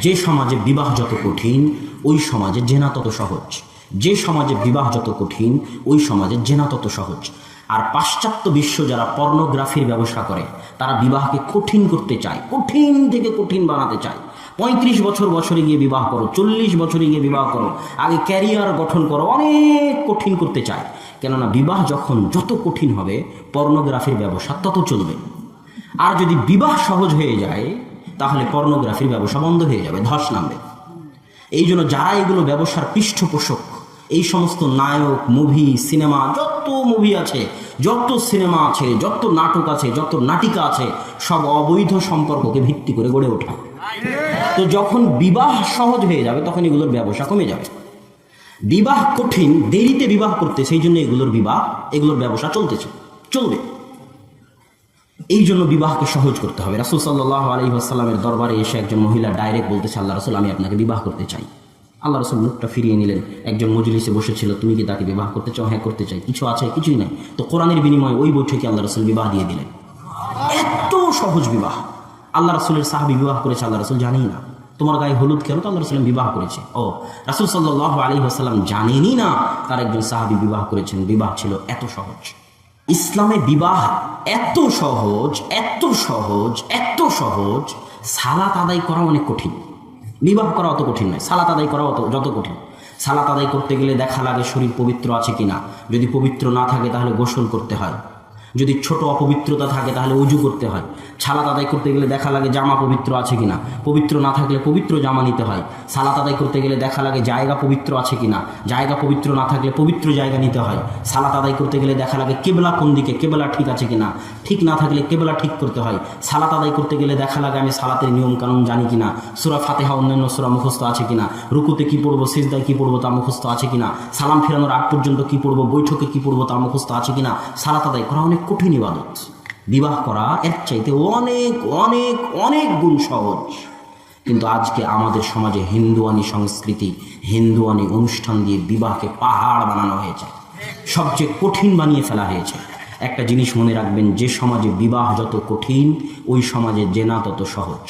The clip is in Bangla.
যে সমাজে বিবাহ যত কঠিন ওই সমাজে জেনা তত সহজ। যে সমাজে বিবাহ যত কঠিন ওই সমাজে জেনা তত সহজ। আর পাশ্চাত্য বিশ্ব যারা পর্নোগ্রাফির ব্যবসা করে তারা বিবাহকে কঠিন করতে চায়, কঠিন থেকে কঠিন বানাতে চায়। 35 বছরে গিয়ে বিবাহ করো, 40 বছরে গিয়ে বিবাহ করো, আগে ক্যারিয়ার গঠন করো, অনেক কঠিন করতে চায়। কেননা বিবাহ যখন যত কঠিন হবে পর্নোগ্রাফির ব্যবসা তত চলবে। আর যদি বিবাহ সহজ হয়ে যায় তাহলে পর্নোগ্রাফির ব্যবসা বন্ধ হয়ে যাবে, ধস নামবে। এই জন্য যারা এগুলো ব্যবসার পৃষ্ঠপোষক, এই সমস্ত নায়ক, মুভি, সিনেমা, যত মুভি আছে, যত সিনেমা আছে, যত নাটক আছে, যত নাটিকা আছে, সব অবৈধ সম্পর্ককে ভিত্তি করে গড়ে ওঠা। তো যখন বিবাহ সহজ হয়ে যাবে তখন এগুলোর ব্যবসা কমে যাবে। বিবাহ কঠিন, দেরিতে বিবাহ করতে, সেই জন্য এগুলোর ব্যবসা চলবে। এই জন্য বিবাহকে সহজ করতে হবে। রাসূল সাল্লাল্লাহু আলাইহি ওয়াসাল্লামের দরবারে এসে একজন মহিলা ডাইরেক্ট বলতেছে, আল্লাহ রাসূল, আমি আপনাকে বিবাহ করতে চাই। আল্লাহ রাসূল মুখটা ফিরিয়ে নিলেন। একজন মজলিসে বসেছিল, তুমি কি তাকে বিবাহ করতে চাও? হ্যাঁ, করতে চাই। কিছু আছে? কিছুই নাই। তো কোরআনের বিনিময়ে ওই বৈঠকে আল্লাহ রাসূল বিবাহ দিয়ে দিলেন। এত সহজ বিবাহ। আল্লাহ রাসূলের সাহাবী বিবাহ করেছে, আল্লাহ রাসূল জানেই না। তোমার গায়ে হলুদ কেন? তো আল্লাহ রাসূল বিবাহ করেছে। ও, রাসূল সাল্লাল্লাহু আলাইহি ওয়াসাল্লাম জানেনই না তার একজন সাহাবী বিবাহ করেছেন। বিবাহ ছিল এত সহজ। ইসলামে বিবাহ এত সহজ, সালাত আদায় করা অনেক কঠিন। বিবাহ করা অত কঠিন নয়, সালাত আদায় করা যত কঠিন। সালাত আদায় করতে গেলে দেখা লাগে শরীর পবিত্র আছে কিনা। যদি পবিত্র না থাকে তাহলে গোসল করতে হয়। যদি ছোট অপবিত্রতা থাকে তাহলে উজু করতে হয়। সালাত আদায় করতে গেলে দেখা লাগে জামা পবিত্র আছে কিনা। পবিত্র না থাকলে পবিত্র জামা নিতে হয়। সালাত আদায় করতে গেলে দেখা লাগে জায়গা পবিত্র আছে কিনা। জায়গা পবিত্র না থাকলে পবিত্র জায়গা নিতে হয়। সালাত আদায় করতে গেলে দেখা লাগে কেবলা কোন দিকে, কেবলা ঠিক আছে কিনা। ঠিক না থাকলে কেবলা ঠিক করতে হয়। সালাত আদায় করতে গেলে দেখা লাগে আমি সালাতের নিয়ম কানুন জানি কিনা, সূরা ফাতিহা অন্যান্য সূরা মুখস্থ আছে কিনা, রুকুতে কি পড়বো, সিজদায় কি পড়বো তা মুখস্থ আছে কিনা, সালাম ফেরানোর আগ পর্যন্ত কি পড়বো, বৈঠকে কি পড়বো তা মুখস্থ আছে কিনা। সালাত আদায় করা অনেক কঠিন ইবাদত। বিবাহ করা এর চাইতে অনেক গুণ সহজ। কিন্তু আজকে আমাদের সমাজে হিন্দুয়ানি সংস্কৃতি, হিন্দুয়ানি অনুষ্ঠান দিয়ে বিবাহকে পাহাড় বানানো হয়েছে, সবচেয়ে কঠিন বানিয়ে ফেলা হয়েছে। একটা জিনিস মনে রাখবেন, যে সমাজে বিবাহ যত কঠিন ওই সমাজে জেনা তত সহজ।